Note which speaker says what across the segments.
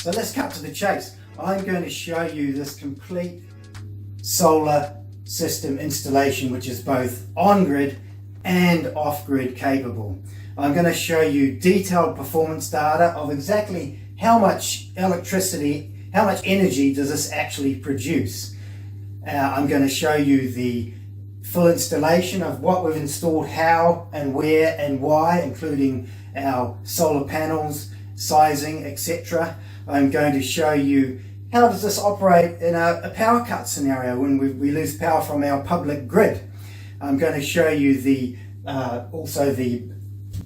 Speaker 1: So let's cut to the chase. I'm going to show you this complete solar system installation, which is both on-grid and off-grid capable. I'm going to show you detailed performance data of exactly how much electricity, how much energy does this actually produce. I'm going to show you the full installation of what we've installed, how and where and why, including our solar panels, sizing, etc. I'm going to show you how does this operate in a power cut scenario when we lose power from our public grid. I'm going to show you also the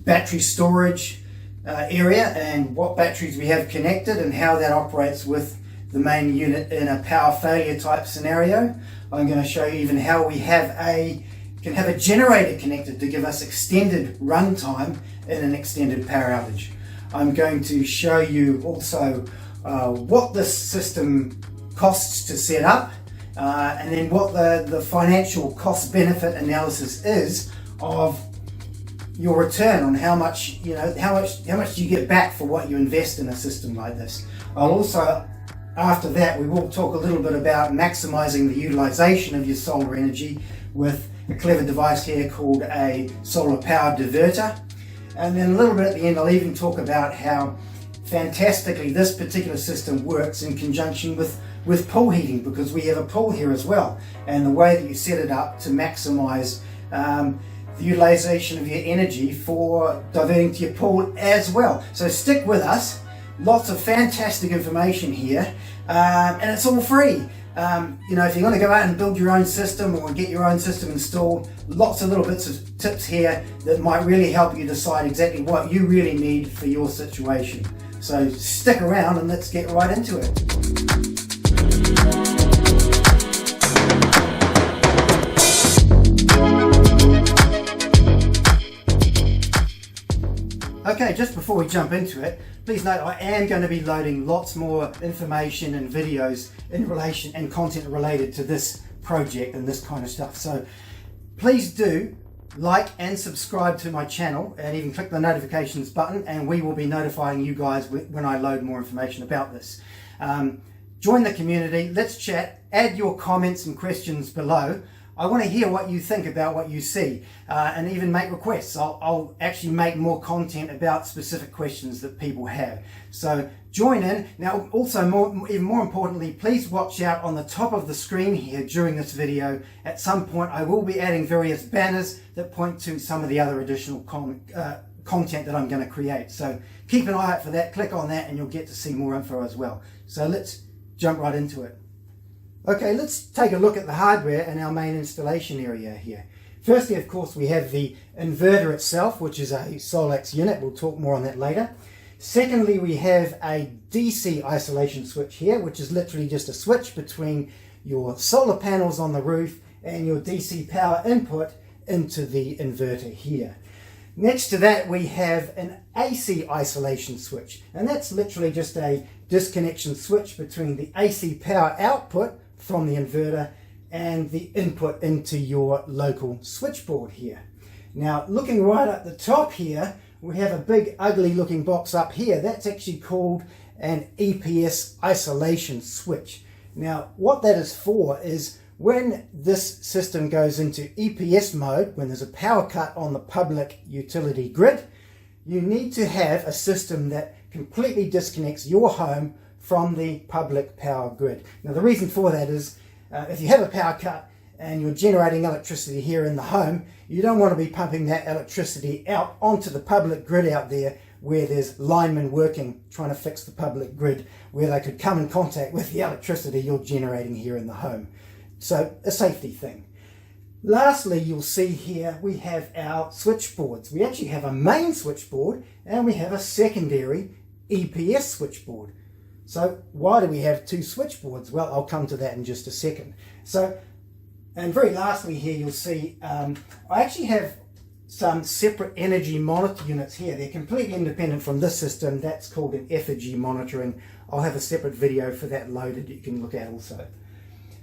Speaker 1: battery storage area and what batteries we have connected and how that operates with the main unit in a power failure type scenario. I'm going to show you even how we can have a generator connected to give us extended run time in an extended power outage. I'm going to show you also what this system costs to set up, and then what the financial cost benefit analysis is of your return on how much do you get back for what you invest in a system like this. I'll also, after that, we will talk a little bit about maximizing the utilization of your solar energy with a clever device here called a solar power diverter. And then a little bit at the end, I'll even talk about how fantastically this particular system works in conjunction with pool heating, because we have a pool here as well, and the way that you set it up to maximize the utilization of your energy for diverting to your pool as well. So stick with us. Lots of fantastic information here, and it's all free. If you're going to go out and build your own system or get your own system installed, lots of little bits of tips here that might really help you decide exactly what you really need for your situation. So stick around and let's get right into it. Okay, just before we jump into it, please note I am going to be loading lots more information and videos in relation and content related to this project and this kind of stuff. So please do like and subscribe to my channel, and even click the notifications button, and we will be notifying you guys when I load more information about this. Join the community, let's chat, add your comments and questions below. I want to hear what you think about what you see, and even make requests. I'll actually make more content about specific questions that people have. So join in. Now also, even more importantly, please watch out on the top of the screen here during this video. At some point I will be adding various banners that point to some of the other additional content that I'm going to create. So keep an eye out for that, click on that and you'll get to see more info as well. So let's jump right into it. Okay, let's take a look at the hardware in our main installation area here. Firstly, of course, we have the inverter itself, which is a SOLAX unit. We'll talk more on that later. Secondly, we have a DC isolation switch here, which is literally just a switch between your solar panels on the roof and your DC power input into the inverter here. Next to that, we have an AC isolation switch, and that's literally just a disconnection switch between the AC power output from the inverter and the input into your local switchboard here. Now, looking right at the top here, we have a big ugly looking box up here. That's actually called an EPS isolation switch. Now, what that is for is when this system goes into EPS mode, when there's a power cut on the public utility grid, you need to have a system that completely disconnects your home from the public power grid. Now the reason for that is if you have a power cut and you're generating electricity here in the home, you don't want to be pumping that electricity out onto the public grid out there where there's linemen working trying to fix the public grid, where they could come in contact with the electricity you're generating here in the home. So a safety thing. Lastly, you'll see here we have our switchboards. We actually have a main switchboard and we have a secondary EPS switchboard. So why do we have two switchboards? Well, I'll come to that in just a second. So, and very lastly here, you'll see I actually have some separate energy monitor units here. They're completely independent from this system. That's called an effigy monitoring. I'll have a separate video for that loaded you can look at also.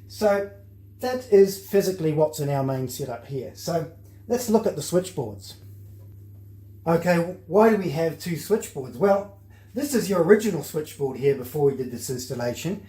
Speaker 1: So that is physically what's in our main setup here. So let's look at the switchboards. Okay, why do we have two switchboards? Well, this is your original switchboard here before we did this installation.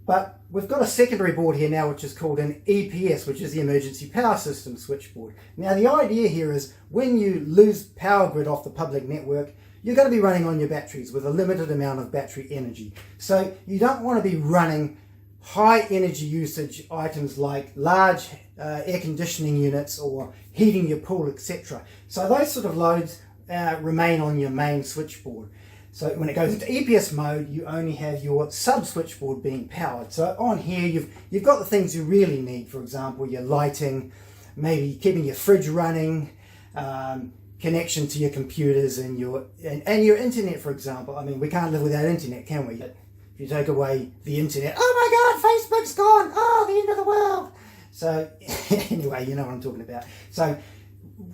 Speaker 1: But we've got a secondary board here now, which is called an EPS, which is the Emergency Power System switchboard. Now the idea here is when you lose power grid off the public network, you're going to be running on your batteries with a limited amount of battery energy. So you don't want to be running high energy usage items like large air conditioning units or heating your pool, etc. So those sort of loads remain on your main switchboard. So when it goes into EPS mode, you only have your sub switchboard being powered. So on here, you've got the things you really need. For example, your lighting, maybe keeping your fridge running, connection to your computers and your internet, for example. I mean, we can't live without internet, can we? If you take away the internet, oh my God, Facebook's gone. Oh, the end of the world. So anyway, you know what I'm talking about. So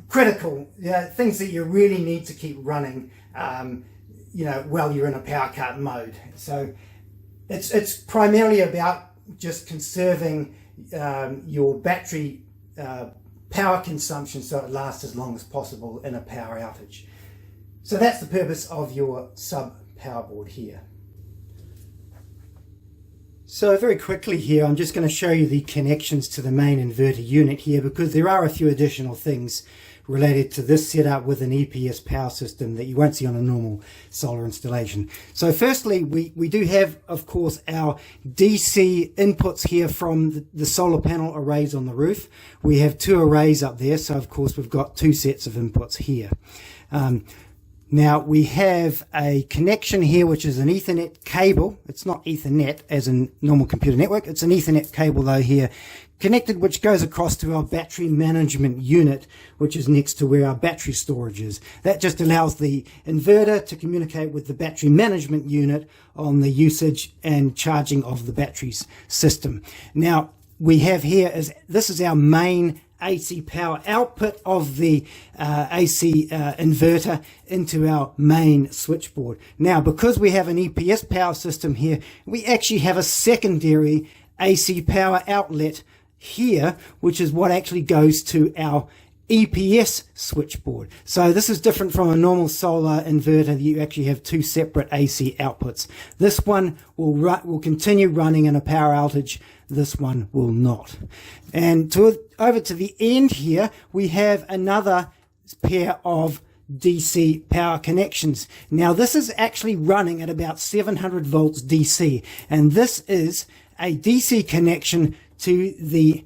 Speaker 1: critical, things that you really need to keep running. While you're in a power cut mode. So it's primarily about just conserving your battery power consumption so it lasts as long as possible in a power outage. So that's the purpose of your sub power board here. So very quickly here, I'm just going to show you the connections to the main inverter unit here, because there are a few additional things related to this setup with an EPS power system that you won't see on a normal solar installation. So firstly, we do have, of course, our DC inputs here from the solar panel arrays on the roof. We have two arrays up there, so of course we've got two sets of inputs here. Now we have a connection here which is an Ethernet cable. It's not Ethernet as in normal computer network. It's an Ethernet cable though here connected, which goes across to our battery management unit, which is next to where our battery storage is. That just allows the inverter to communicate with the battery management unit on the usage and charging of the batteries system. Now we have here this is our main AC power output of the AC inverter into our main switchboard. Now, because we have an EPS power system here, we actually have a secondary AC power outlet here, which is what actually goes to our EPS switchboard. So this is different from a normal solar inverter. You actually have two separate AC outputs. This one will continue running in a power outage. This one will not. And over to the end here, we have another pair of DC power connections. Now this is actually running at about 700 volts DC, and this is a DC connection to the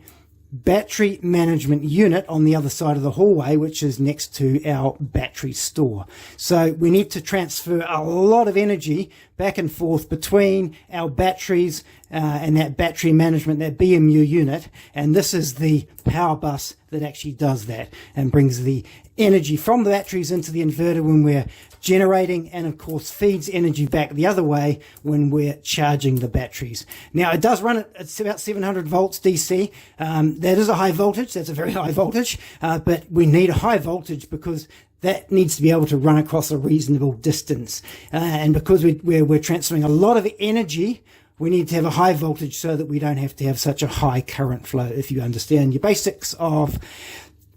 Speaker 1: battery management unit on the other side of the hallway, which is next to our battery store. So we need to transfer a lot of energy back and forth between our batteries and that battery management, that BMU unit, and this is the power bus that actually does that and brings the energy from the batteries into the inverter when we're generating, and of course feeds energy back the other way when we're charging the batteries. Now it does run at about 700 volts DC. That is a high voltage. That's a very high voltage, but we need a high voltage because that needs to be able to run across a reasonable distance, and because we're transferring a lot of energy, we need to have a high voltage so that we don't have to have such a high current flow, if you understand your basics of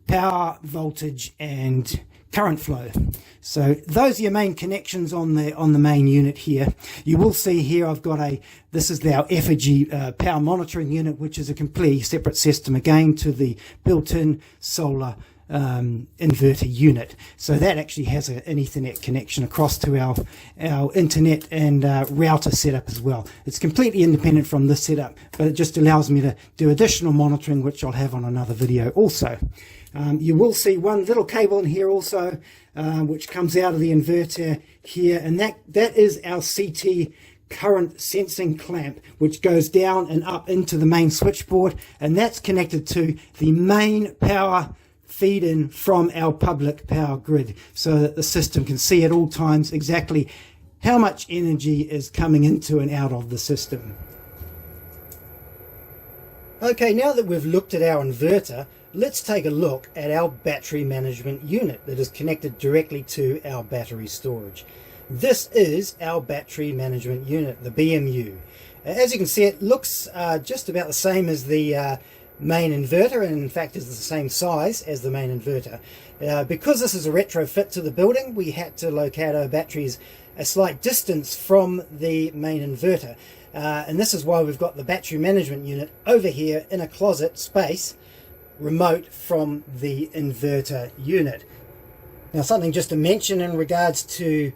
Speaker 1: power, voltage and current flow. So those are your main connections on the main unit here. You will see here this is our effigy power monitoring unit, which is a completely separate system again to the built-in solar inverter unit. So that actually has an Ethernet connection across to our internet and router setup as well. It's completely independent from this setup, but it just allows me to do additional monitoring, which I'll have on another video also. You will see one little cable in here also, which comes out of the inverter here, and that is our CT current sensing clamp, which goes down and up into the main switchboard, and that's connected to the main power feed in from our public power grid, so that the system can see at all times exactly how much energy is coming into and out of the system. Okay, now that we've looked at our inverter, let's take a look at our battery management unit that is connected directly to our battery storage. This is our battery management unit, the BMU. As you can see, it looks just about the same as the main inverter, and in fact is the same size as the main inverter. Because this is a retrofit to the building, we had to locate our batteries a slight distance from the main inverter. And this is why we've got the battery management unit over here in a closet space, remote from the inverter unit. Now, something just to mention in regards to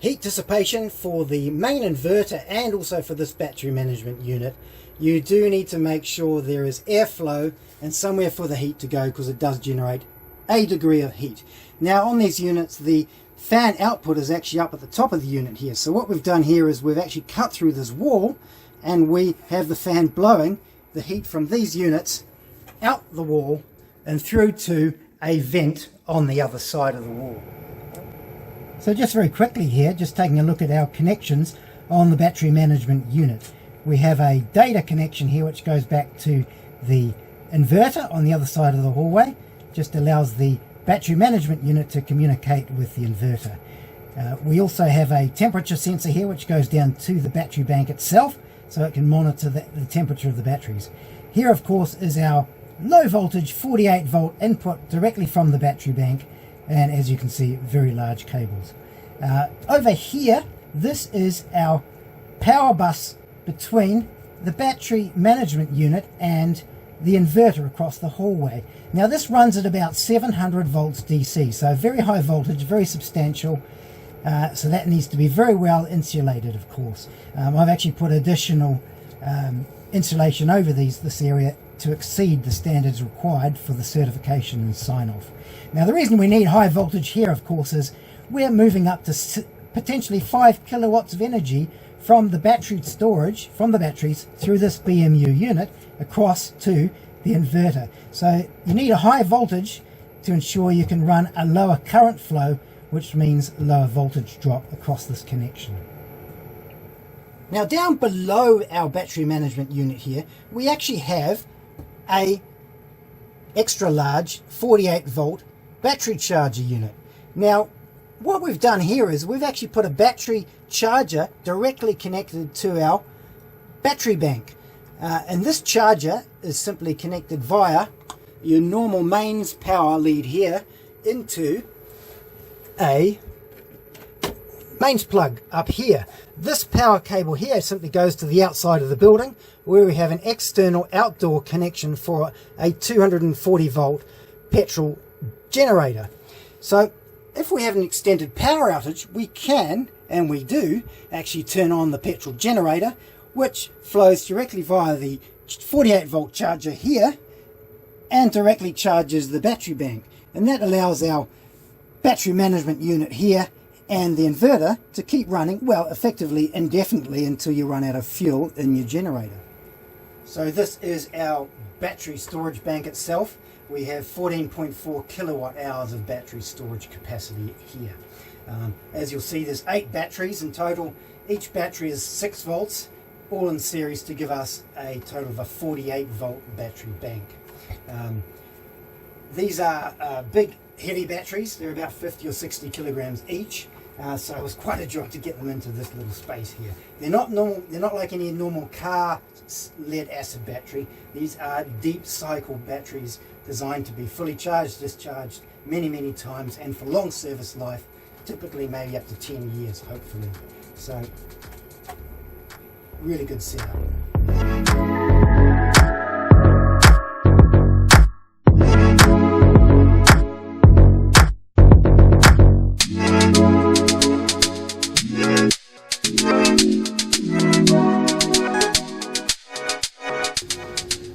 Speaker 1: heat dissipation for the main inverter and also for this battery management unit, you do need to make sure there is airflow and somewhere for the heat to go, because it does generate a degree of heat. Now, on these units, the fan output is actually up at the top of the unit here. So what we've done here is we've actually cut through this wall, and we have the fan blowing the heat from these units out the wall and through to a vent on the other side of the wall. So just very quickly here, just taking a look at our connections on the battery management unit. We have a data connection here which goes back to the inverter on the other side of the hallway. Just allows the battery management unit to communicate with the inverter. We also have a temperature sensor here which goes down to the battery bank itself, so it can monitor the temperature of the batteries. Here, of course, is our low voltage 48 volt input directly from the battery bank, and as you can see, very large cables. Over here, this is our power bus between the battery management unit and the inverter across the hallway. Now, this runs at about 700 volts DC, so very high voltage, very substantial. So that needs to be very well insulated, of course. I've actually put additional insulation over this area to exceed the standards required for the certification and sign-off. Now, the reason we need high voltage here, of course, is we're moving up to potentially 5 kilowatts of energy from the battery storage, from the batteries, through this BMU unit across to the inverter. So you need a high voltage to ensure you can run a lower current flow, which means lower voltage drop across this connection. Now, down below our battery management unit here, we actually have a extra large 48 volt battery charger unit. Now, what we've done here is we've actually put a battery charger directly connected to our battery bank. And this charger is simply connected via your normal mains power lead here into a mains plug up here. This power cable here simply goes to the outside of the building, where we have an external outdoor connection for a 240 volt petrol generator. So if we have an extended power outage, we can, and we do, actually turn on the petrol generator, which flows directly via the 48 volt charger here and directly charges the battery bank. And that allows our battery management unit here and the inverter to keep running, well, effectively indefinitely until you run out of fuel in your generator. So this is our battery storage bank itself. We have 14.4 kilowatt hours of battery storage capacity here. As you'll see, there's 8 batteries in total. Each battery is 6 volts, all in series to give us a total of a 48 volt battery bank. These are big, heavy batteries. They're about 50 or 60 kilograms each. So it was quite a job to get them into this little space here. They're not normal. They're not like any normal car lead acid battery. These are deep cycle batteries designed to be fully charged, discharged many times, and for long service life, typically maybe up to 10 years, hopefully. So really good setup.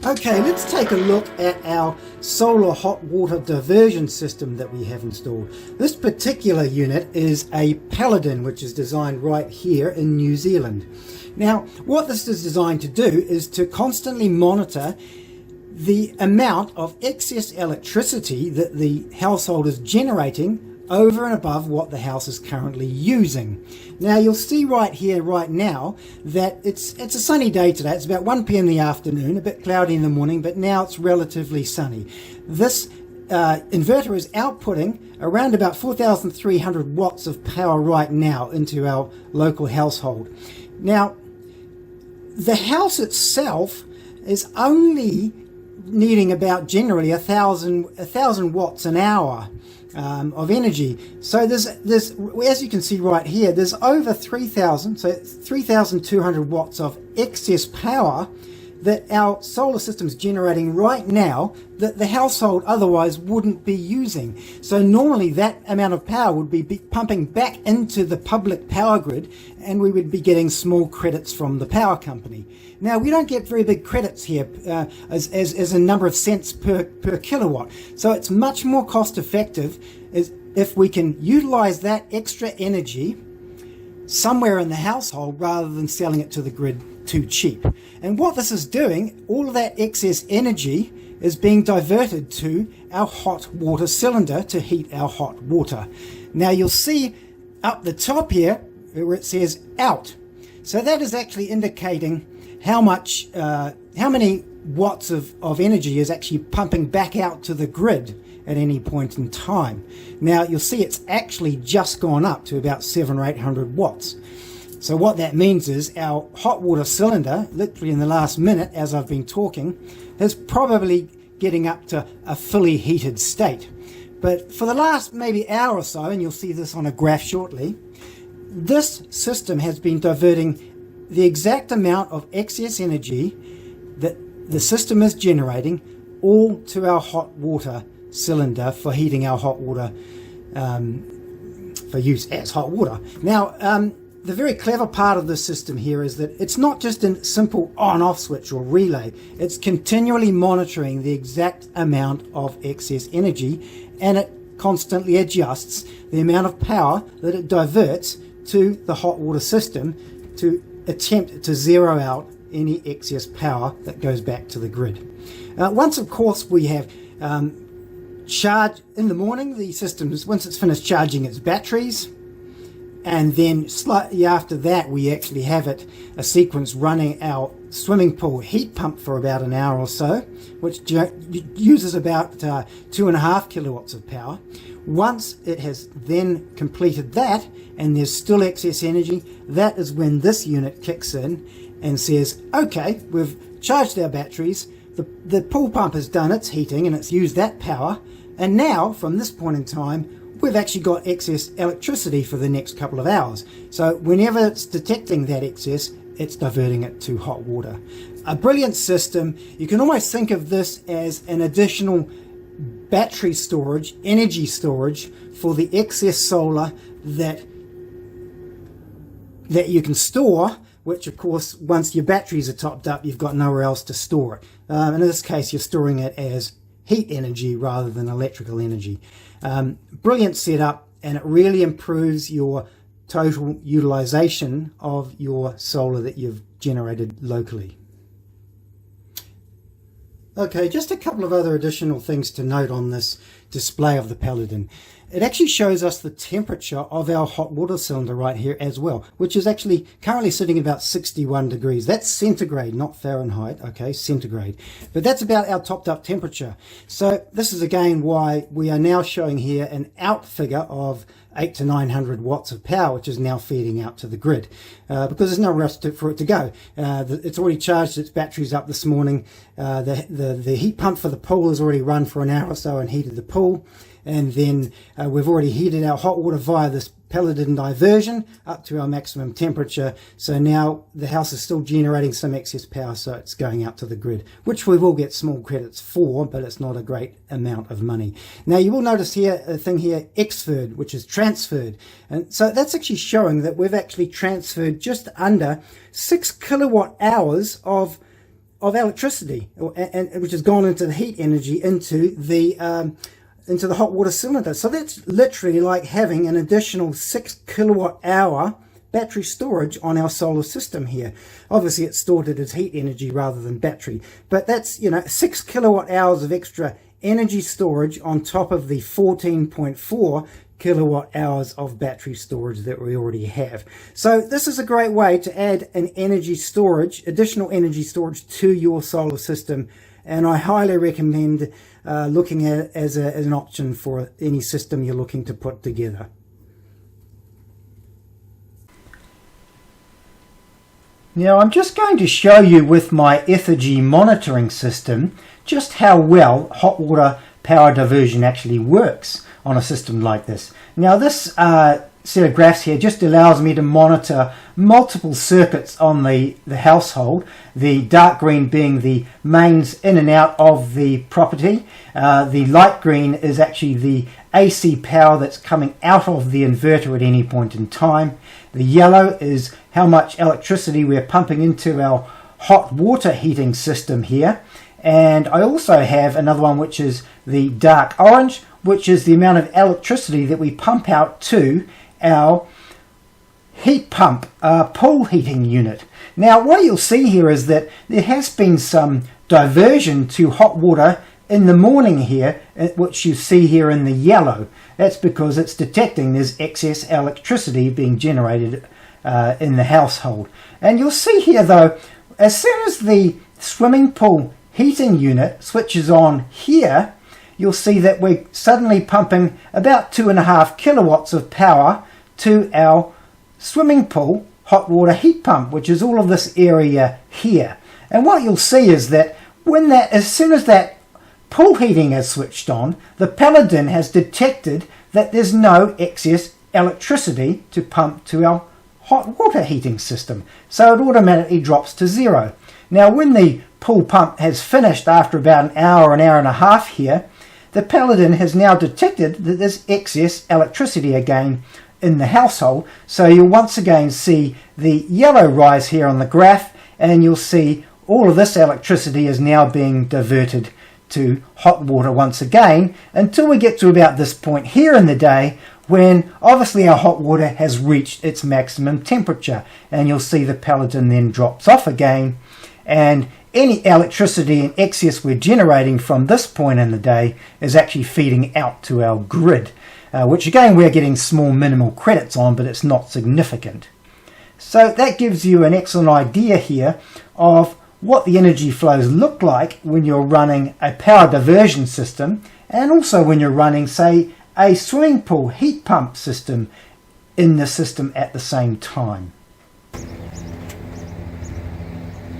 Speaker 1: Okay, let's take a look at our solar hot water diversion system that we have installed. This particular unit is a Paladin, which is designed right here in New Zealand. Now, what this is designed to do is to constantly monitor the amount of excess electricity that the household is generating over and above what the house is currently using. Now, you'll see right here, right now, that it's a sunny day today. It's about 1 p.m. in the afternoon, a bit cloudy in the morning, but now it's relatively sunny. This inverter is outputting around about 4,300 watts of power right now into our local household. Now, the house itself is only needing about generally 1,000 watts an hour of energy. So there's, as you can see right here, there's over 3,000, so 3,200 watts of excess power that our solar system is generating right now that the household otherwise wouldn't be using. So normally that amount of power would be pumping back into the public power grid, and we would be getting small credits from the power company. Now, we don't get very big credits here as a number of cents per kilowatt. So it's much more cost effective if we can utilize that extra energy somewhere in the household rather than selling it to the grid too cheap. And what this is doing, all of that excess energy is being diverted to our hot water cylinder to heat our hot water. Now you'll see up the top here where it says out. So that is actually indicating how many watts of energy is actually pumping back out to the grid at any point in time. Now you'll see it's actually just gone up to about 700 or 800 watts. So what that means is our hot water cylinder, literally in the last minute as I've been talking, is probably getting up to a fully heated state. But for the last maybe hour or so, and you'll see this on a graph shortly, this system has been diverting the exact amount of excess energy that the system is generating all to our hot water cylinder for heating our hot water, for use as hot water. Now, the very clever part of this system here is that it's not just a simple on-off switch or relay. It's continually monitoring the exact amount of excess energy, and it constantly adjusts the amount of power that it diverts to the hot water system to attempt to zero out any excess power that goes back to the grid. Once, of course, we have charge in the morning, the system, once it's finished charging its batteries, and then slightly after that we actually have it a sequence running our swimming pool heat pump for about an hour or so, which uses about 2.5 kilowatts of power. Once it has then completed that and there's still excess energy, that is when this unit kicks in and says, okay, we've charged our batteries, the pool pump has done its heating and it's used that power, and now from this point in time we've actually got excess electricity for the next couple of hours. So whenever it's detecting that excess, it's diverting it to hot water. A brilliant system. You can almost think of this as an additional battery storage, energy storage for the excess solar that you can store, which of course once your batteries are topped up you've got nowhere else to store it. In this case you're storing it as heat energy rather than electrical energy. Brilliant setup, and it really improves your total utilization of your solar that you've generated locally. Okay, just a couple of other additional things to note on this display of the Paladin. It actually shows us the temperature of our hot water cylinder right here as well, which is actually currently sitting about 61 degrees. That's centigrade, not Fahrenheit, okay, centigrade. But that's about our topped up temperature. So this is again why we are now showing here an out figure of 800 to 900 watts of power, which is now feeding out to the grid, because there's no rush for it to go. It's already charged its batteries up this morning. The heat pump for the pool has already run for an hour or so and heated the pool. And then we've already heated our hot water via this Paladin diversion up to our maximum temperature. So now the house is still generating some excess power, so it's going out to the grid, which we will get small credits for, but it's not a great amount of money. Now you will notice here a thing here, exferred, which is transferred. And so that's actually showing that we've actually transferred just under 6 kilowatt hours of electricity, which has gone into the heat energy into the hot water cylinder. So that's literally like having an additional 6 kilowatt hour battery storage on our solar system here. Obviously it's stored it as heat energy rather than battery, but that's, 6 kilowatt hours of extra energy storage on top of the 14.4 kilowatt hours of battery storage that we already have. So this is a great way to add an additional energy storage to your solar system, and I highly recommend looking at it as an option for any system you're looking to put together. Now I'm just going to show you with my effigy monitoring system just how well hot water power diversion actually works on a system like this. Now this set of graphs here just allows me to monitor multiple circuits on the household, the dark green being the mains in and out of the property. The light green is actually the AC power that's coming out of the inverter at any point in time. The yellow is how much electricity we're pumping into our hot water heating system here. And I also have another one which is the dark orange, which is the amount of electricity that we pump out to our heat pump pool heating unit. Now what you'll see here is that there has been some diversion to hot water in the morning here, which you see here in the yellow. That's because it's detecting there's excess electricity being generated in the household. And you'll see here though, as soon as the swimming pool heating unit switches on here, you'll see that we're suddenly pumping about 2.5 kilowatts of power to our swimming pool hot water heat pump, which is all of this area here. And what you'll see is that as soon as that pool heating is switched on, the Paladin has detected that there's no excess electricity to pump to our hot water heating system, so it automatically drops to 0. Now when the pool pump has finished after about an hour and a half here, the Paladin has now detected that there's excess electricity again in the household, so you'll once again see the yellow rise here on the graph, and you'll see all of this electricity is now being diverted to hot water once again, until we get to about this point here in the day when obviously our hot water has reached its maximum temperature, and you'll see the Paladin then drops off again, and any electricity in excess we're generating from this point in the day is actually feeding out to our grid, which again we're getting small minimal credits on, but it's not significant. So that gives you an excellent idea here of what the energy flows look like when you're running a power diversion system, and also when you're running, say, a swimming pool heat pump system in the system at the same time.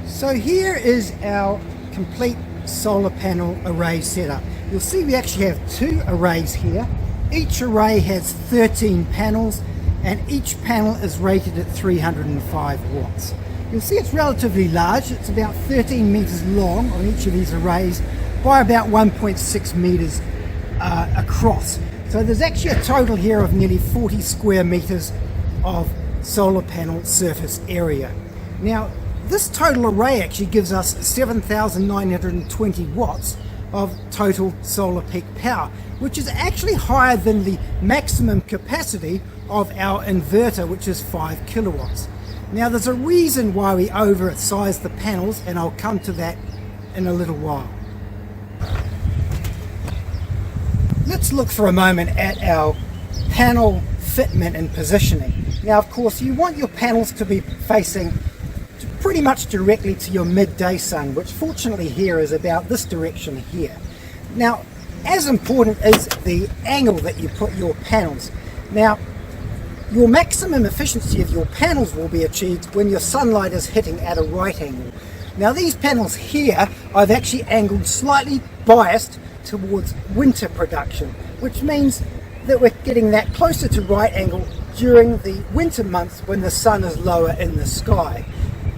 Speaker 1: So here is our complete solar panel array setup. You'll see we actually have 2 arrays here. Each array has 13 panels, and each panel is rated at 305 watts. You'll see it's relatively large. It's about 13 meters long on each of these arrays by about 1.6 meters across. So there's actually a total here of nearly 40 square meters of solar panel surface area. Now this total array actually gives us 7,920 watts of total solar peak power, which is actually higher than the maximum capacity of our inverter, which is 5 kilowatts. Now there's a reason why we oversize the panels, and I'll come to that in a little while. Let's look for a moment at our panel fitment and positioning. Now of course you want your panels to be facing pretty much directly to your midday sun, which fortunately here is about this direction here. Now as important is the angle that you put your panels. Now your maximum efficiency of your panels will be achieved when your sunlight is hitting at a right angle. Now these panels here I've actually angled slightly biased towards winter production, which means that we're getting that closer to right angle during the winter months when the sun is lower in the sky.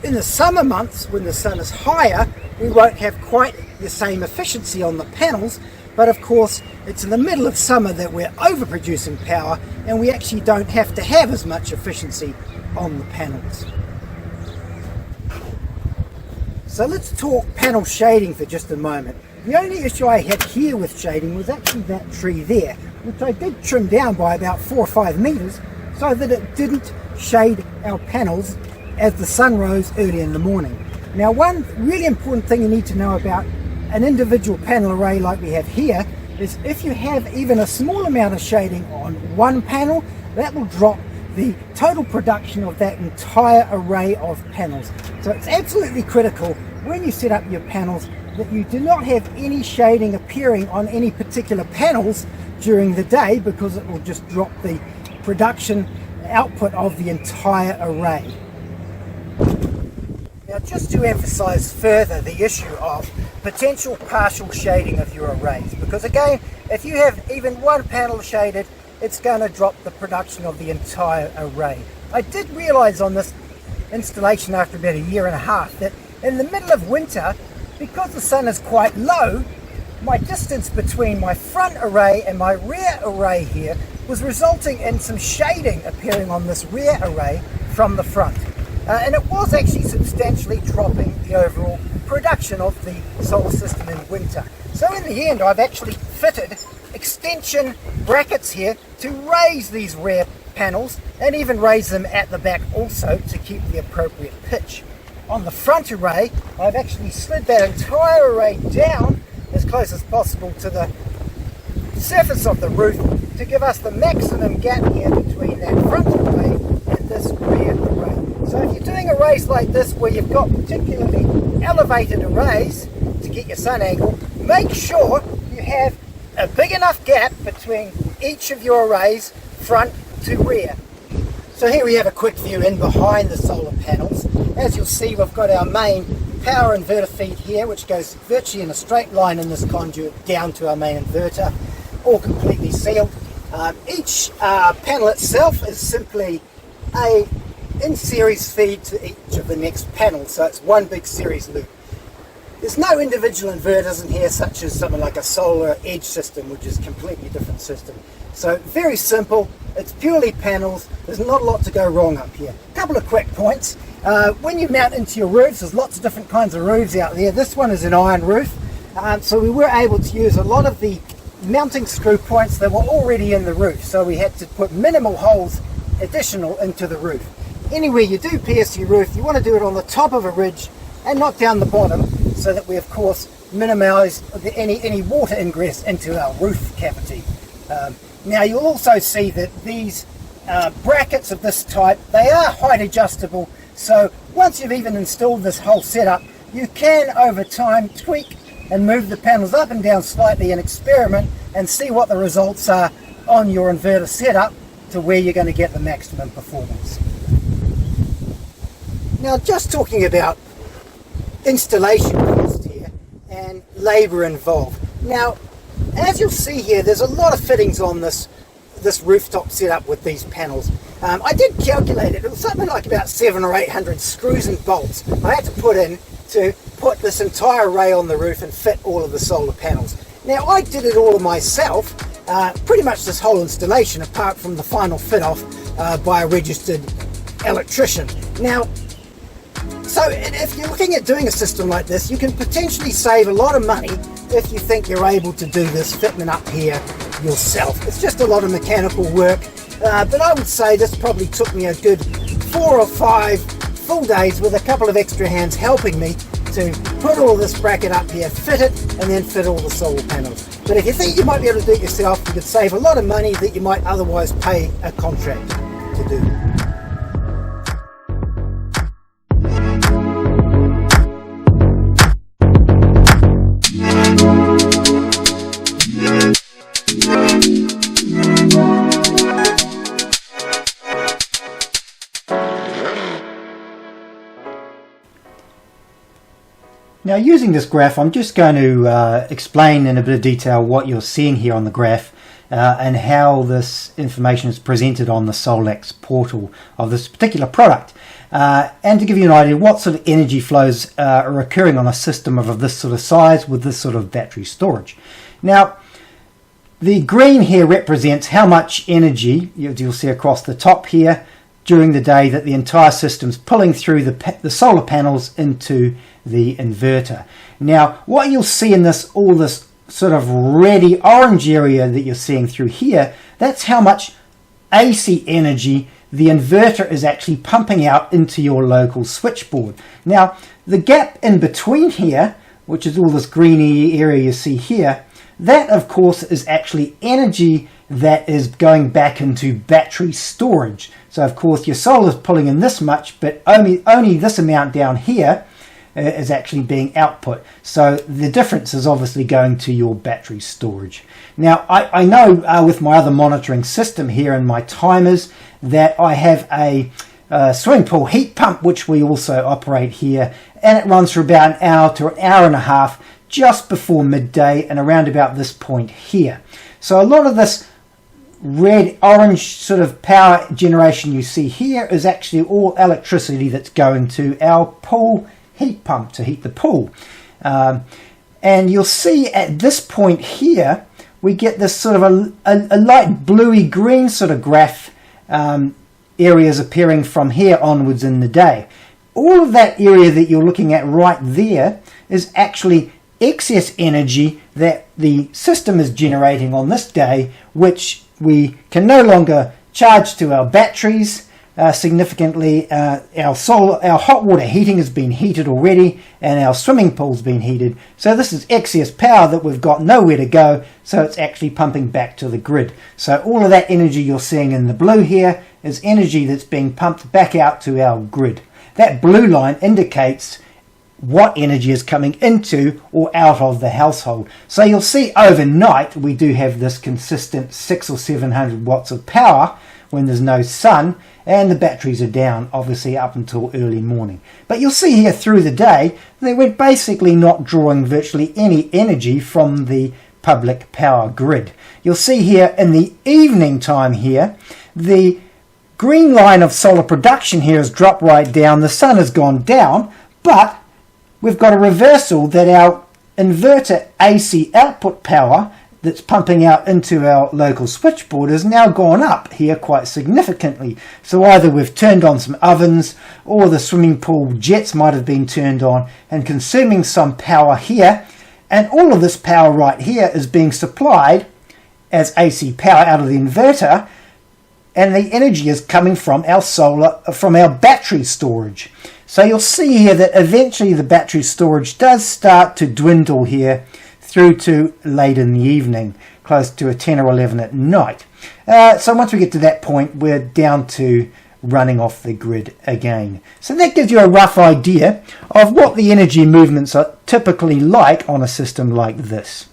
Speaker 1: In the summer months when the sun is higher, we won't have quite the same efficiency on the panels, but of course it's in the middle of summer that we're overproducing power, and we actually don't have to have as much efficiency on the panels. So let's talk panel shading for just a moment. The only issue I had here with shading was actually that tree there, which I did trim down by about 4 or 5 meters so that it didn't shade our panels as the sun rose early in the morning. Now one really important thing you need to know about an individual panel array like we have here is if you have even a small amount of shading on one panel, that will drop the total production of that entire array of panels. So it's absolutely critical when you set up your panels that you do not have any shading appearing on any particular panels during the day, because it will just drop the production output of the entire array. Now, just to emphasize further the issue of potential partial shading of your arrays, because again, if you have even one panel shaded, it's going to drop the production of the entire array. I did realize on this installation after about a year and a half that in the middle of winter, because the sun is quite low, my distance between my front array and my rear array here was resulting in some shading appearing on this rear array from the front. And it was actually substantially dropping the overall production of the solar system in winter. So in the end, I've actually fitted extension brackets here to raise these rear panels and even raise them at the back also to keep the appropriate pitch. On the front array, I've actually slid that entire array down as close as possible to the surface of the roof to give us the maximum gap here between that front array and this rear array. So if you're doing arrays like this where you've got particularly elevated arrays to get your sun angle, make sure you have a big enough gap between each of your arrays front to rear. So here we have a quick view in behind the solar panels. As you'll see, we've got our main power inverter feed here, which goes virtually in a straight line in this conduit down to our main inverter, all completely sealed. Each panel itself is simply a in-series feed to each of the next panels, so it's one big series loop. There's no individual inverters in here, such as something like a solar edge system, which is a completely different system. So very simple, it's purely panels, there's not a lot to go wrong up here. A couple of quick points. When you mount into your roofs, there's lots of different kinds of roofs out there. This one is an iron roof, so we were able to use a lot of the mounting screw points that were already in the roof, so we had to put minimal holes additional into the roof. Anywhere you do pierce your roof, you want to do it on the top of a ridge and not down the bottom, so that we of course minimize any water ingress into our roof cavity. Now you'll also see that these brackets of this type, they are height adjustable, so once you've even installed this whole setup, you can over time tweak and move the panels up and down slightly and experiment and see what the results are on your inverter setup to where you're going to get the maximum performance. Now, just talking about installation cost here and labour involved. Now, as you'll see here, there's a lot of fittings on this rooftop setup with these panels. I did calculate it. It was something like about 700 or 800 screws and bolts I had to put in to put this entire array on the roof and fit all of the solar panels. Now, I did it all myself, pretty much this whole installation, apart from the final fit off by a registered electrician. Now, so if you're looking at doing a system like this, you can potentially save a lot of money if you think you're able to do this fitment up here yourself. It's just a lot of mechanical work, but I would say this probably took me a good 4 or 5 full days with a couple of extra hands helping me to put all this bracket up here, fit it, and then fit all the solar panels. But if you think you might be able to do it yourself, you could save a lot of money that you might otherwise pay a contract to do. Now, using this graph, I'm just going to explain in a bit of detail what you're seeing here on the graph and how this information is presented on the SOLAX portal of this particular product. And to give you an idea what sort of energy flows are occurring on a system of this sort of size with this sort of battery storage. Now, the green here represents how much energy, you'll see across the top here, during the day that the entire system's pulling through the solar panels into the inverter. Now, what you'll see in all this sort of reddy orange area that you're seeing through here, that's how much AC energy the inverter is actually pumping out into your local switchboard. Now, the gap in between here, which is all this greeny area you see here, that of course is actually energy that is going back into battery storage. So of course your solar is pulling in this much, but only this amount down here is actually being output. So the difference is obviously going to your battery storage. Now I know with my other monitoring system here and my timers that I have a swimming pool heat pump, which we also operate here, and it runs for about an hour to an hour and a half just before midday and around about this point here. So a lot of this red orange sort of power generation you see here is actually all electricity that's going to our pool heat pump to heat the pool. And you'll see at this point here we get this sort of a light bluey green sort of graph areas appearing from here onwards in the day. All of that area that you're looking at right there is actually excess energy that the system is generating on this day, which we can no longer charge to our batteries significantly. Our hot water heating has been heated already, and our swimming pool's been heated. So this is excess power that we've got nowhere to go, so it's actually pumping back to the grid. So all of that energy you're seeing in the blue here is energy that's being pumped back out to our grid. That blue line indicates what energy is coming into or out of the household. So you'll see overnight we do have this consistent 600 or 700 watts of power when there's no sun, and the batteries are down obviously up until early morning. But you'll see here through the day that we're basically not drawing virtually any energy from the public power grid. You'll see here in the evening time here, the green line of solar production here has dropped right down. The sun has gone down, but we've got a reversal that our inverter AC output power that's pumping out into our local switchboard has now gone up here quite significantly. So either we've turned on some ovens, or the swimming pool jets might have been turned on and consuming some power here, and all of this power right here is being supplied as AC power out of the inverter, and the energy is coming from our battery storage. So you'll see here that eventually the battery storage does start to dwindle here through to late in the evening, close to 10 or 11 at night. So once we get to that point, we're down to running off the grid again. So that gives you a rough idea of what the energy movements are typically like on a system like this.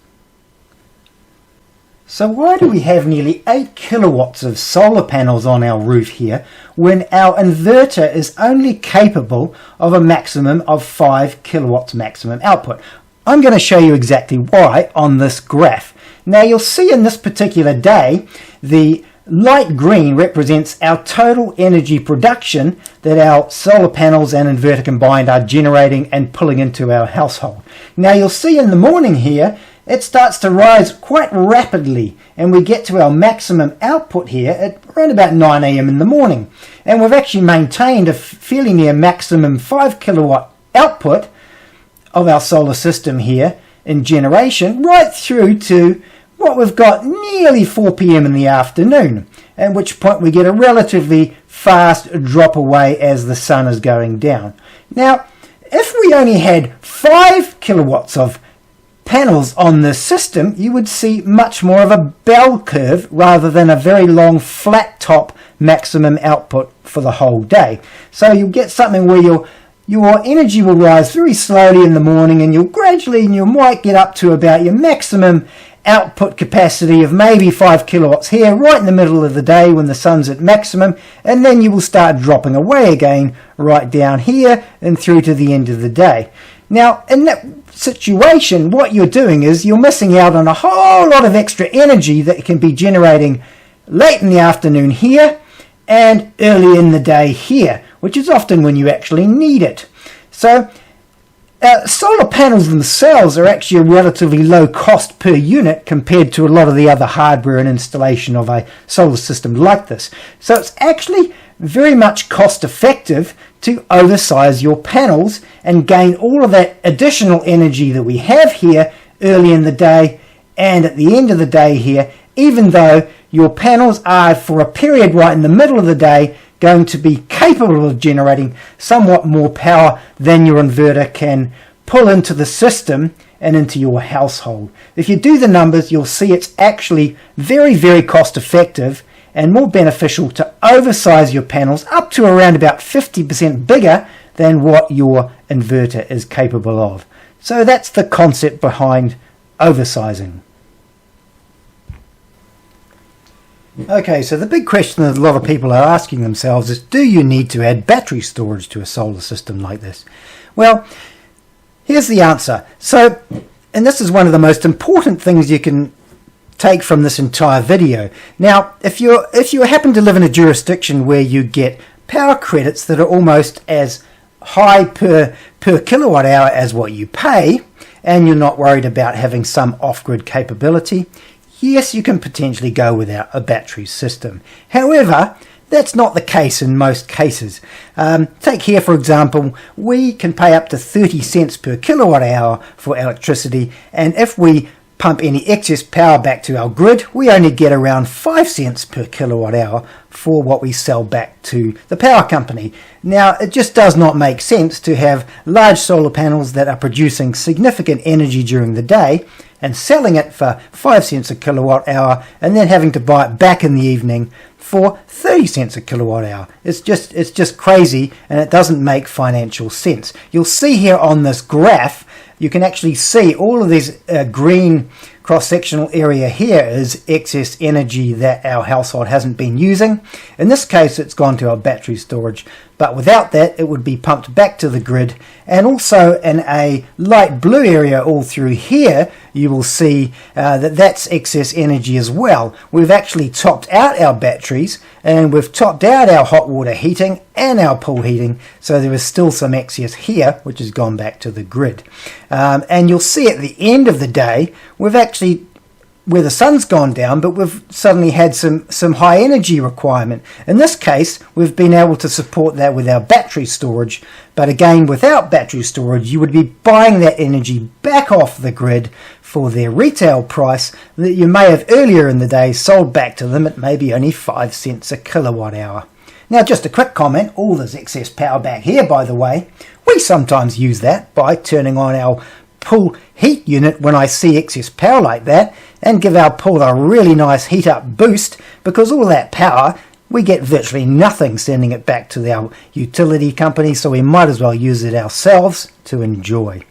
Speaker 1: So why do we have nearly 8 kilowatts of solar panels on our roof here when our inverter is only capable of a maximum of 5 kilowatts maximum output? I'm going to show you exactly why on this graph. Now you'll see in this particular day, the light green represents our total energy production that our solar panels and inverter combined are generating and pulling into our household. Now you'll see in the morning here, it starts to rise quite rapidly, and we get to our maximum output here at around about 9 AM in the morning. And we've actually maintained a fairly near maximum 5 kilowatt output of our solar system here in generation right through to what we've got nearly 4 PM in the afternoon, at which point we get a relatively fast drop away as the sun is going down. Now, if we only had 5 kilowatts of panels on this system, you would see much more of a bell curve rather than a very long flat top maximum output for the whole day. So you'll get something where your energy will rise very slowly in the morning, and you might get up to about your maximum output capacity of maybe 5 kilowatts here right in the middle of the day when the sun's at maximum, and then you will start dropping away again right down here and through to the end of the day. Now in that situation, what you're doing is you're missing out on a whole lot of extra energy that can be generating late in the afternoon here and early in the day here, which is often when you actually need it. So solar panels themselves are actually a relatively low cost per unit compared to a lot of the other hardware and installation of a solar system like this. So it's actually very much cost effective to oversize your panels and gain all of that additional energy that we have here early in the day and at the end of the day here, even though your panels are for a period right in the middle of the day going to be capable of generating somewhat more power than your inverter can pull into the system and into your household. If you do the numbers, you'll see it's actually very, very cost effective and more beneficial to oversize your panels up to around about 50% bigger than what your inverter is capable of. So that's the concept behind oversizing. Okay, so the big question that a lot of people are asking themselves is, do you need to add battery storage to a solar system like this? Well, here's the answer. So, and this is one of the most important things you can take from this entire video. Now, if you happen to live in a jurisdiction where you get power credits that are almost as high per kilowatt hour as what you pay, and you're not worried about having some off-grid capability, yes, you can potentially go without a battery system. However, that's not the case in most cases. Take here, for example, we can pay up to 30 cents per kilowatt hour for electricity, and if we pump any excess power back to our grid, we only get around 5 cents per kilowatt hour for what we sell back to the power company. Now, it just does not make sense to have large solar panels that are producing significant energy during the day and selling it for 5 cents a kilowatt hour and then having to buy it back in the evening for 30 cents a kilowatt hour. It's just crazy, and it doesn't make financial sense. You'll see here on this graph, you can actually see all of this green cross-sectional area here is excess energy that our household hasn't been using. In this case, it's gone to our battery storage, but without that, it would be pumped back to the grid. And also in a light blue area all through here, you will see that's excess energy as well. We've actually topped out our batteries, and we've topped out our hot water heating and our pool heating, so there is still some excess here which has gone back to the grid. And you'll see at the end of the day, we've actually, where the sun's gone down, but we've suddenly had some high energy requirement. In this case, we've been able to support that with our battery storage, but again, without battery storage, you would be buying that energy back off the grid for their retail price that you may have earlier in the day sold back to them at maybe only 5 cents a kilowatt hour. Now, just a quick comment, all this excess power back here, by the way, we sometimes use that by turning on our pool heat unit when I see excess power like that, and give our pool a really nice heat up boost, because all that power, we get virtually nothing sending it back to our utility company, so we might as well use it ourselves to enjoy.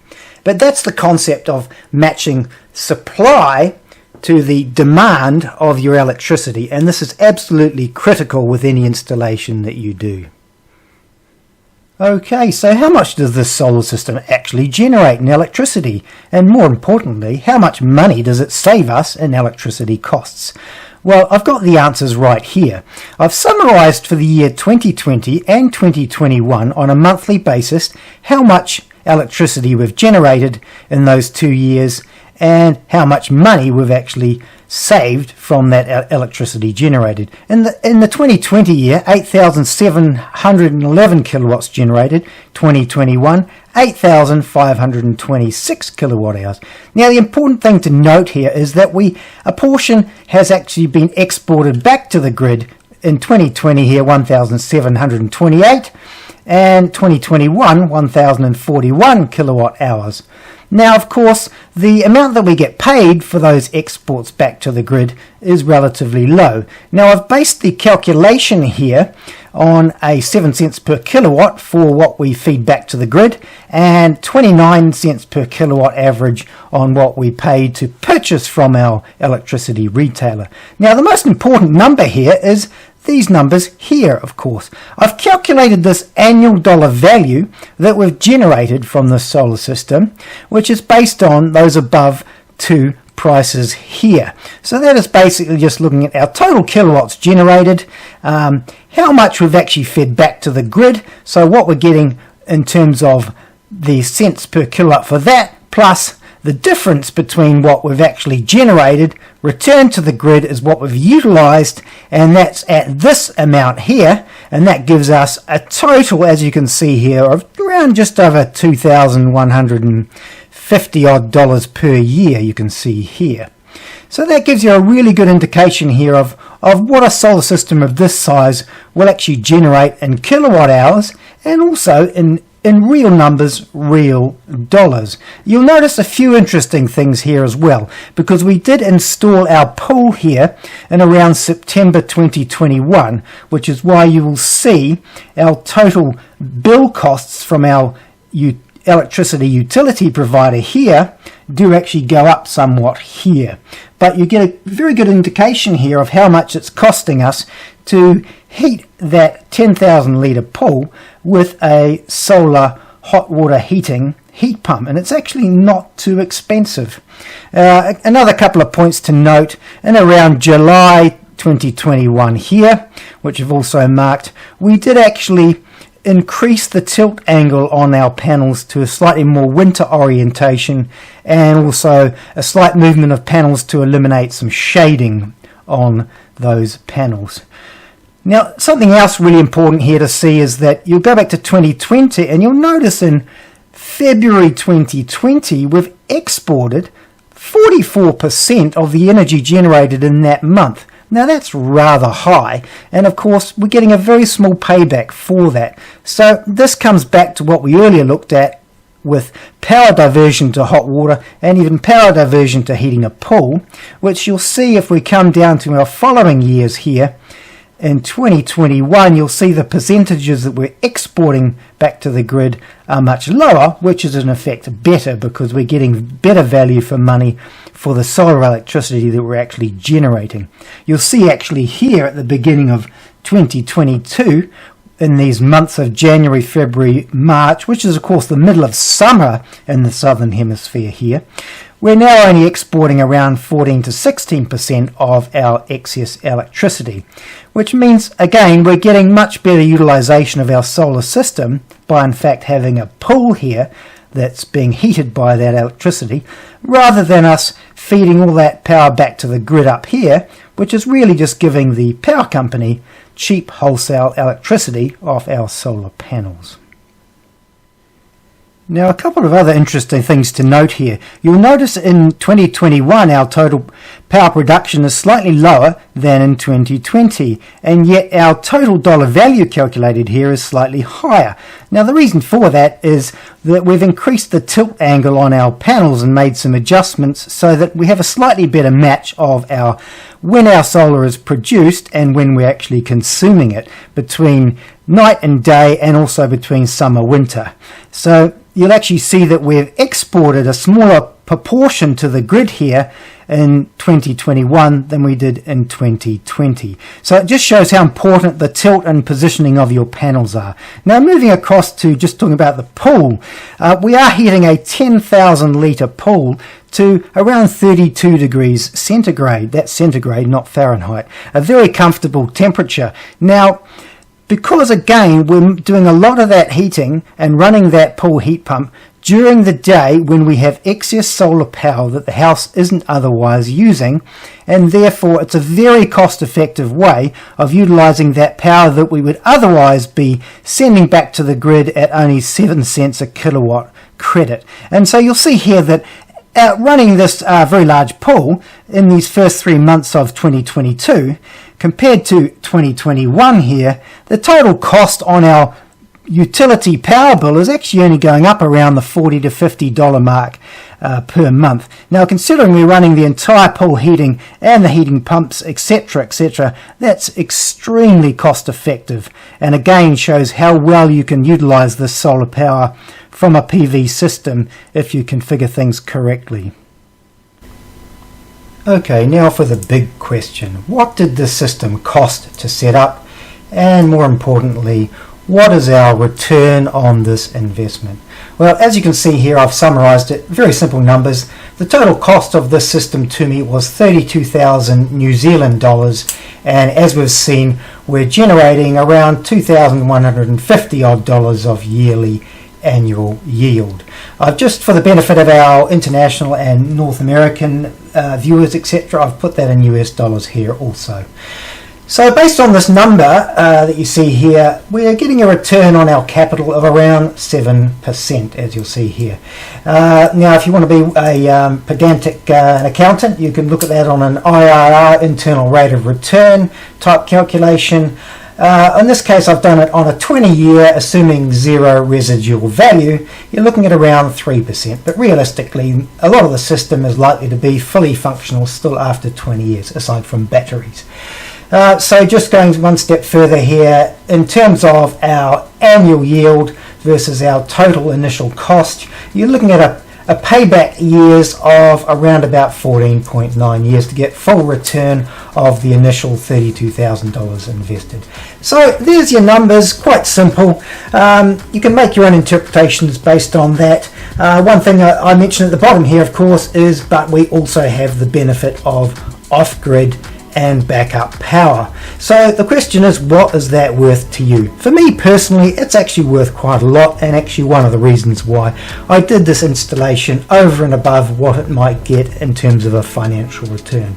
Speaker 1: But that's the concept of matching supply to the demand of your electricity, and this is absolutely critical with any installation that you do. Okay, so how much does this solar system actually generate in electricity? And more importantly, how much money does it save us in electricity costs? Well, I've got the answers right here. I've summarised for the year 2020 and 2021 on a monthly basis how much electricity we've generated in those 2 years and how much money we've actually saved from that electricity generated. In the 2020 year, 8,711 kilowatts generated. 2021, 8,526 kilowatt hours. Now, the important thing to note here is that a portion has actually been exported back to the grid. In 2020 here, 1,728, and 2021, 1,041 kilowatt hours. Now, of course, the amount that we get paid for those exports back to the grid is relatively low. Now, I've based the calculation here on a 7 cents per kilowatt for what we feed back to the grid, and 29 cents per kilowatt average on what we pay to purchase from our electricity retailer. Now, the most important number here is these numbers here, of course. I've calculated this annual dollar value that we've generated from the solar system, which is based on those above two prices here. So that is basically just looking at our total kilowatts generated, how much we've actually fed back to the grid, so what we're getting in terms of the cents per kilowatt for that, plus the difference between what we've actually generated, returned to the grid is what we've utilised, and that's at this amount here, and that gives us a total, as you can see here, of around just over $2,150 odd per year, you can see here. So that gives you a really good indication here of what a solar system of this size will actually generate in kilowatt hours, and also in real numbers, real dollars. You'll notice a few interesting things here as well, because we did install our pool here in around September 2021, which is why you will see our total bill costs from our electricity utility provider here do actually go up somewhat here. but you get a very good indication here of how much it's costing us to heat that 10,000 litre pool with a solar hot water heating heat pump, and it's actually not too expensive. Another couple of points to note: in around July 2021 here, which I've also marked, we did actually increase the tilt angle on our panels to a slightly more winter orientation, and also a slight movement of panels to eliminate some shading on those panels. Now, something else really important here to see is that you'll go back to 2020 and you'll notice in February 2020 we've exported 44% of the energy generated in that month. Now that's rather high, and of course we're getting a very small payback for that. So this comes back to what we earlier looked at with power diversion to hot water and even power diversion to heating a pool, which you'll see if we come down to our following years here. In 2021 you'll see the percentages that we're exporting back to the grid are much lower, which is in effect better because we're getting better value for money for the solar electricity that we're actually generating. You'll see actually here at the beginning of 2022, in these months of January, February, March, which is of course the middle of summer in the southern hemisphere here, we're now only exporting around 14 to 16% of our excess electricity, which means again we're getting much better utilization of our solar system by in fact having a pool here that's being heated by that electricity, rather than us feeding all that power back to the grid up here, which is really just giving the power company cheap wholesale electricity off our solar panels. Now, a couple of other interesting things to note here. You'll notice in 2021 our total power production is slightly lower than in 2020, and yet our total dollar value calculated here is slightly higher. Now, the reason for that is that we've increased the tilt angle on our panels and made some adjustments so that we have a slightly better match of our when our solar is produced and when we're actually consuming it, between night and day and also between summer winter. So you'll actually see that we've exported a smaller proportion to the grid here in 2021 than we did in 2020. So it just shows how important the tilt and positioning of your panels are. Now, moving across to just talking about the pool, we are heating a 10,000 litre pool to around 32 degrees centigrade. That's centigrade, not Fahrenheit. A very comfortable temperature. Now, because again we're doing a lot of that heating and running that pool heat pump during the day when we have excess solar power that the house isn't otherwise using, and therefore it's a very cost-effective way of utilizing that power that we would otherwise be sending back to the grid at only 7 cents a kilowatt credit. And so you'll see here that running this very large pool in these first 3 months of 2022 compared to 2021 here, the total cost on our utility power bill is actually only going up around the $40 to $50 mark per month. Now, considering we're running the entire pool heating and the heating pumps, etc., that's extremely cost effective, and again shows how well you can utilize this solar power from a PV system if you configure things correctly. Okay, now for the big question. What did this system cost to set up? And more importantly, what is our return on this investment? Well, as you can see here, I've summarized it. Very simple numbers. The total cost of this system to me was 32,000 New Zealand dollars, and as we've seen, we're generating around 2,150 odd dollars of yearly annual yield. Just for the benefit of our international and North American viewers, etc., I've put that in US dollars here also. So based on this number that you see here, we're getting a return on our capital of around 7%, as you'll see here. Now, if you want to be a pedantic an accountant, you can look at that on an IRR, internal rate of return type calculation. In this case, I've done it on a 20-year, assuming zero residual value. You're looking at around 3%, but realistically, a lot of the system is likely to be fully functional still after 20 years, aside from batteries. So just going one step further here, in terms of our annual yield versus our total initial cost, you're looking at a payback years of around about 14.9 years to get full return of the initial $32,000 invested. So there's your numbers, quite simple. You can make your own interpretations based on that. One thing I mentioned at the bottom here, of course, is but we also have the benefit of off-grid and backup power. So the question is, what is that worth to you? For me personally, it's actually worth quite a lot, and actually one of the reasons why I did this installation over and above what it might get in terms of a financial return.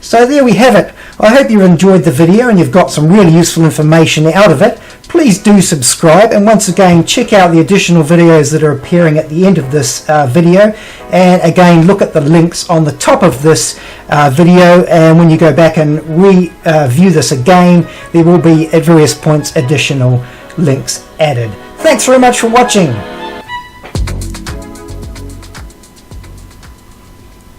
Speaker 1: So there we have it. I hope you enjoyed the video and you've got some really useful information out of it. Please do subscribe, and once again check out the additional videos that are appearing at the end of this video, and again look at the links on the top of this video, and when you go back and review this again, there will be at various points additional links added. Thanks very much for watching.